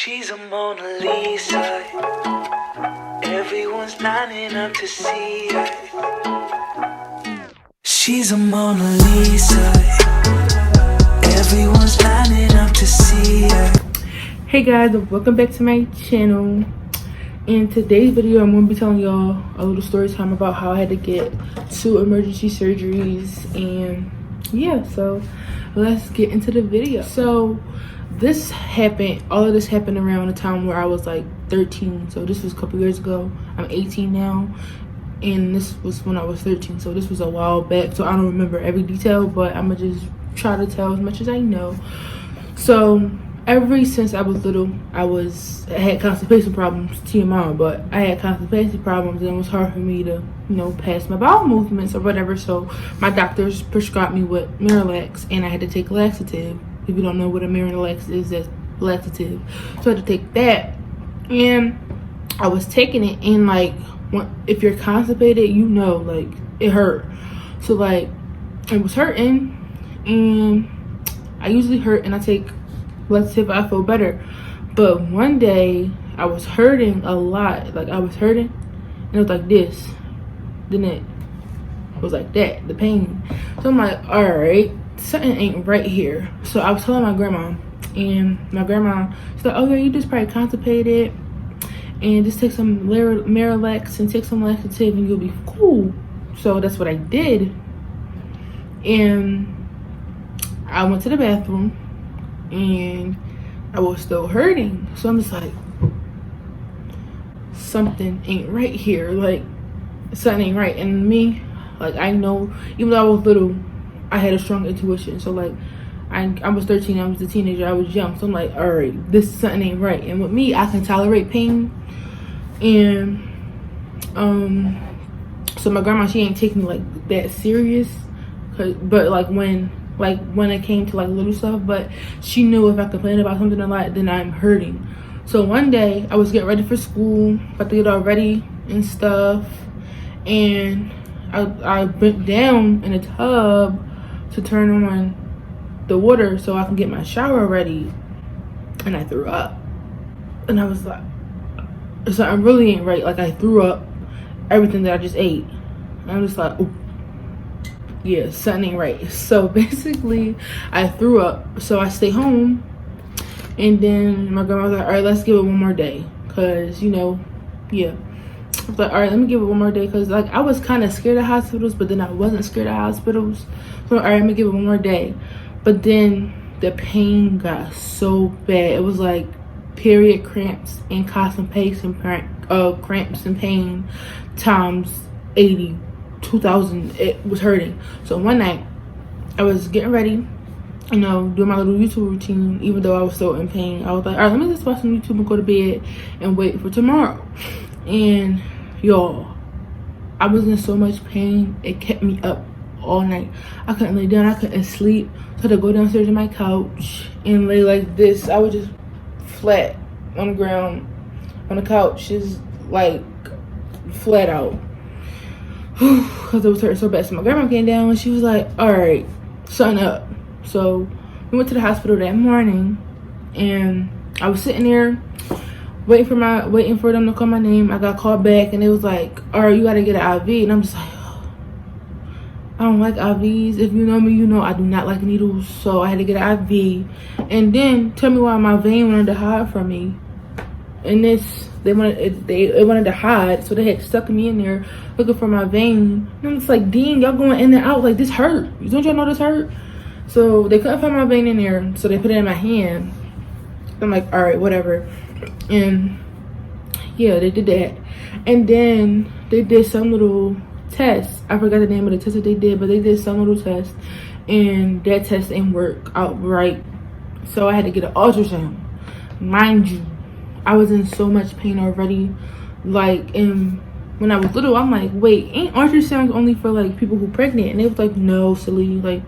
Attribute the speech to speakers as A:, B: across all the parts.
A: She's a Mona Lisa. Everyone's lining up to see her. She's a Mona Lisa. Everyone's lining up to see her.
B: Hey guys, welcome back to my channel. In today's video, I'm going to be telling y'all a little story time about how I had to get 2 emergency surgeries. And yeah, so let's get into the video. So all of this happened around the time where I was like 13. So this was a couple years ago. I'm 18 now, and this was when I was 13. So this was a while back, so I don't remember every detail, but I'm gonna just try to tell as much as I know. So ever since I was little, I had constipation problems, TMI, but I had constipation problems, and it was hard for me to, pass my bowel movements or whatever. So my doctors prescribed me with Miralax, and I had to take laxative. If you don't know what a Miralax is, that's laxative. So I had to take that, and I was taking it, and if you're constipated, it hurt. So it was hurting, and I usually hurt, and I take laxative, I feel better. But one day I was hurting a lot. I was hurting, and it was like this. Then it was like that, the pain. So I'm like, all right, something ain't right here. So I was telling my grandma, and my grandma, she's like, oh yeah, you just probably constipated, and just take some Miralax and take some laxative and you'll be cool. So that's what I did, and I went to the bathroom, and I was still hurting. So I'm just like, something ain't right here. Something ain't right. And me, I know, even though I was little, I had a strong intuition. So I was 13, I was a teenager, I was young. So I'm like, all right, this something ain't right. And with me, I can tolerate pain. And so my grandma, she ain't taking me that serious. But when it came to little stuff, but she knew if I complained about something a lot, then I'm hurting. So one day I was getting ready for school, about to get all ready and stuff, and I bent down in a tub to turn on the water so I can get my shower ready, and I threw up. And I was like, something really ain't right. I threw up everything that I just ate. And I'm just like, oh yeah, something ain't right. So basically I threw up, so I stayed home, and then my grandma was like, all right, let's give it one more day, because yeah. I was like, all right, let me give it one more day, because I was kind of scared of hospitals, but then I wasn't scared of hospitals. So all right, let me give it one more day. But then the pain got so bad. It was like period cramps and constipation cramps and pain times 80, 2,000. It was hurting. So one night I was getting ready, doing my little YouTube routine, even though I was still in pain. I was like, all right, let me just watch some YouTube and go to bed and wait for tomorrow. And y'all, I was in so much pain, it kept me up all night. I couldn't lay down, I couldn't sleep. So I had to go downstairs to my couch and lay like this. I was just flat on the ground on the couch, just flat out, because it was hurting so bad. So my grandma came down, and she was like, all right, something up. So we went to the hospital that morning, and I was sitting there waiting for them to call my name. I got called back, and it was like, all right, you gotta get an IV. And I'm just like, I don't like IVs. If you know me, you know I do not like needles. So I had to get an IV. And then tell me why my vein wanted to hide from me. And it wanted to hide, so they had stuck me in there looking for my vein. And I'm just like, dang, y'all going in and out, this hurt. Don't y'all know this hurt? So they couldn't find my vein in there, so they put it in my hand. I'm like, all right, whatever. And yeah, they did that. And then they did some little test. I forgot the name of the test that they did, but they did some little test, and that test didn't work out right. So I had to get an ultrasound. Mind you, I was in so much pain already. And when I was little, I'm like, wait, ain't ultrasounds only for people who pregnant? And they was like, no, silly,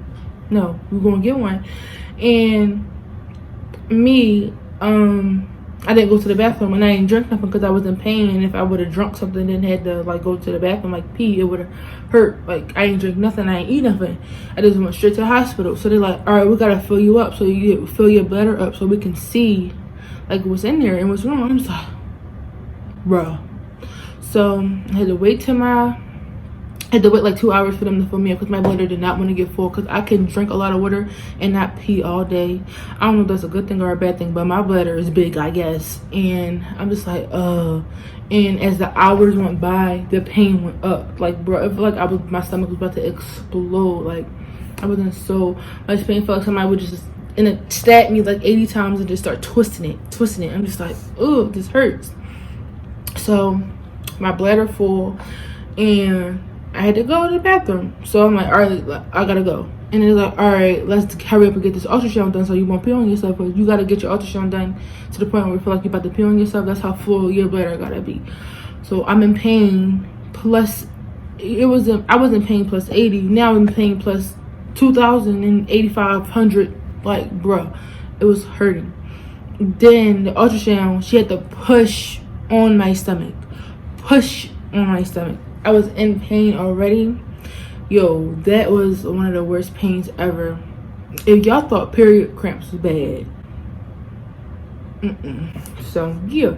B: no, we're gonna get one. And me, I didn't go to the bathroom, and I didn't drink nothing because I was in pain. And if I would have drunk something and had to go to the bathroom, pee, it would have hurt. I didn't drink nothing, I didn't eat nothing. I just went straight to the hospital. So they're like, all right, we gotta fill you up, so you fill your bladder up so we can see like what's in there and what's wrong. I'm just like, bro. So I had to wait like 2 hours for them to fill me up because my bladder did not want to get full, because I can drink a lot of water and not pee all day. I don't know if that's a good thing or a bad thing, but my bladder is big, I guess. And I'm just like, and as the hours went by, the pain went up. Like, bro, it felt like my stomach was about to explode. Like, I was in so much pain. It felt like somebody would just stab me like 80 times and just start twisting it. I'm just like, oh, this hurts. So my bladder full, and I had to go to the bathroom. So I'm like, all right, I gotta go. And they're like, all right, let's hurry up and get this ultrasound done so you won't pee on yourself. But you gotta get your ultrasound done to the point where you feel like you're about to pee on yourself. That's how full your bladder gotta be. So I'm in pain plus, I was in pain plus 80. Now I'm in pain plus 2,000 and 8,500. Like, bro, it was hurting. Then the ultrasound, she had to push on my stomach. I was in pain already. Yo, that was one of the worst pains ever. If y'all thought period cramps was bad, so yeah.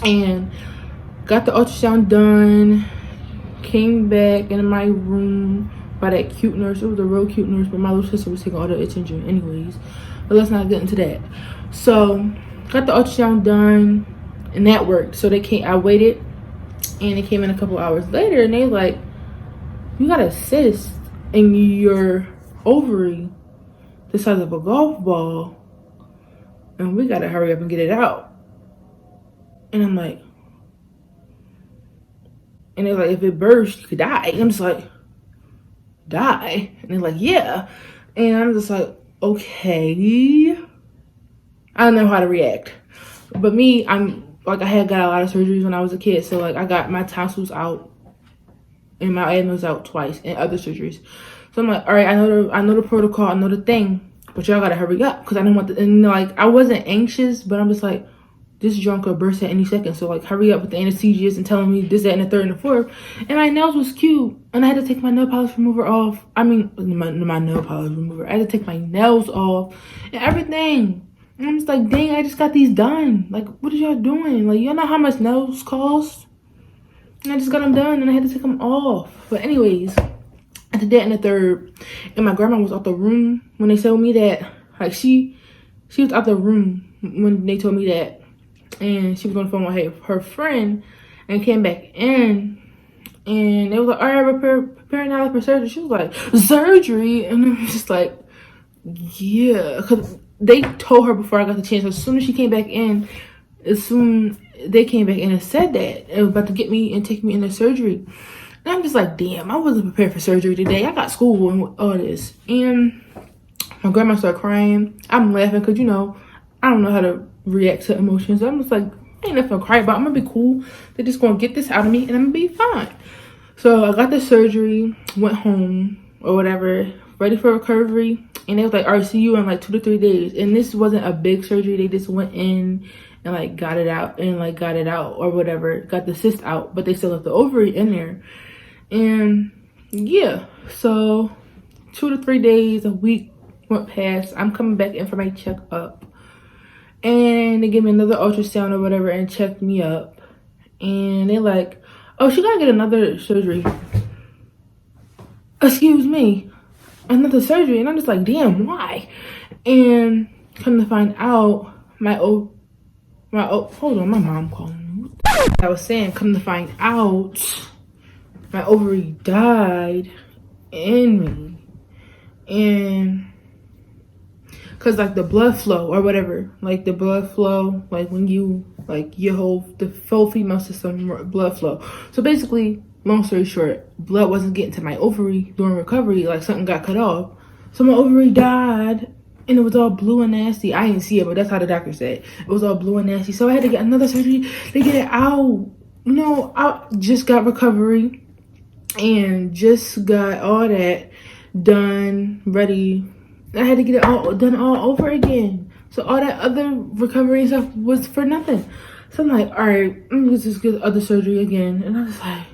B: And got the ultrasound done, came back in my room by that cute nurse. It was a real cute nurse, but my little sister was taking all the attention anyways. But let's not get into that. So got the ultrasound done, and that worked. So I waited, and it came in a couple hours later, and they like, you got a cyst in your ovary the size of a golf ball, and we gotta hurry up and get it out. And I'm like, and they're like, if it bursts, you could die. And I'm just like, die? And they're like, yeah. And I'm just like, okay. I don't know how to react. But me, I'm like, I had got a lot of surgeries when I was a kid. So like, I got my tonsils out and my adenoids out twice, and other surgeries. So I'm like, all right, I know the protocol, I know the thing, but y'all gotta hurry up, because I don't want the, and like, I wasn't anxious, but I'm just like, this junk could burst at any second. So like, hurry up with the anesthesiast and telling me this, that, and the third and the fourth. And my nails was cute, and I had to take my nail polish remover off. I mean, my nail polish remover. I had to take my nails off and everything. And I'm just like, dang, I just got these done. Like, what are y'all doing? Like, y'all know how much nails cost? And I just got them done, and I had to take them off. But anyways, I did that and the third. And my grandma was out the room when they told me that. Like, she was out the room when they told me that. And she was on the phone with her friend, and came back in, and they was like, all right, preparing Nyla for surgery. She was like, surgery? And I'm just like, yeah, because they told her before I got the chance. As soon as she came back in, they came back in and said that it was about to get me and take me into surgery. And I'm just like, damn, I wasn't prepared for surgery today. I got school and all this. And my grandma started crying. I'm laughing because, you know, I don't know how to react to emotions. I'm just like, ain't nothing to cry about. I'm gonna be cool. They're just gonna get this out of me, and I'm gonna be fine. So I got the surgery, went home or whatever, ready for recovery, and they was like, all right, see you in like 2 to 3 days. And this wasn't a big surgery. They just went in and like got it out or whatever, got the cyst out, but they still left the ovary in there. And yeah, so 2 to 3 days, a week went past. I'm coming back in for my checkup. And they gave me another ultrasound or whatever and checked me up. And they're like, oh, she gotta get another surgery. Excuse me. Another surgery. And I'm just like, damn, why? And come to find out, hold on, my mom calling me. I was saying, come to find out, my ovary died in me. And because like the blood flow or whatever, like the blood flow, like when you, like the whole female system blood flow. So basically, long story short, blood wasn't getting to my ovary during recovery, like something got cut off. So my ovary died, and it was all blue and nasty. I didn't see it, but that's how the doctor said. It was all blue and nasty. So I had to get another surgery to get it out. You know, I just got recovery and just got all that done, ready. I had to get it all done all over again. So all that other recovery and stuff was for nothing. So I'm like, all right, let me just get other surgery again. And I was like,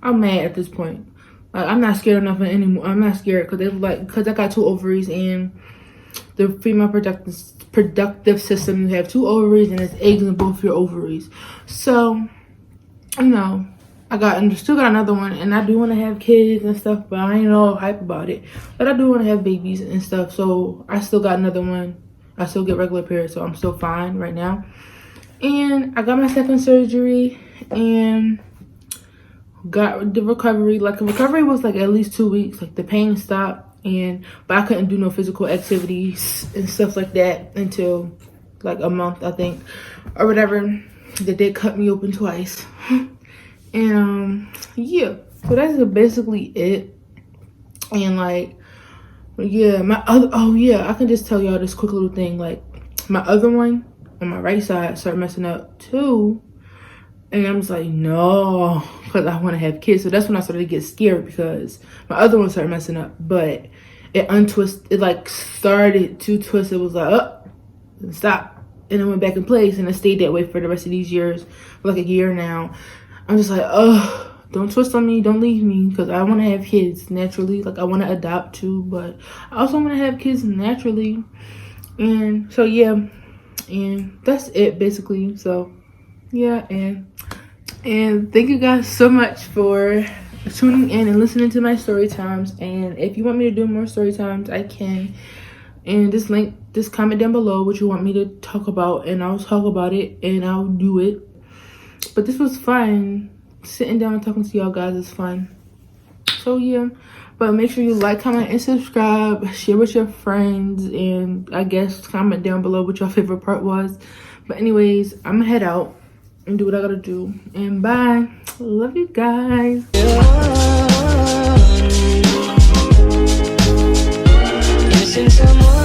B: I'm mad at this point. Like, I'm not scared of nothing anymore. I'm not scared because I got 2 ovaries and the female productive system. You have 2 ovaries and it's eggs in both your ovaries. So, you know, I still got another one, and I do want to have kids and stuff, but I ain't all hype about it. But I do want to have babies and stuff, so I still got another one. I still get regular periods, so I'm still fine right now. And I got my second surgery and got the recovery. Like, the recovery was like at least 2 weeks. Like, the pain stopped, but I couldn't do no physical activities and stuff like that until like a month, I think, or whatever. They did cut me open twice. And yeah, so that's basically it. And like, yeah, I can just tell y'all this quick little thing. Like, my other one on my right side started messing up too, and I'm just like, no, because I want to have kids. So that's when I started to get scared, because my other one started messing up, but it like started to twist. It was like, oh, stop, and it went back in place, and it stayed that way for the rest of these years, for like a year now. I'm just like, oh, don't twist on me, don't leave me, because I want to have kids naturally. Like, I want to adopt too, but I also want to have kids naturally. And so yeah, and that's it basically. So yeah, and thank you guys so much for tuning in and listening to my story times. And if you want me to do more story times, I can. And just comment down below what you want me to talk about, and I'll talk about it and I'll do it. But this was fun. Sitting down and talking to y'all guys is fun. So yeah, but make sure you like, comment, and subscribe. Share with your friends, and I guess comment down below what your favorite part was. But anyways, I'm gonna head out and do what I gotta do. And bye. Love you guys.
A: Missing someone.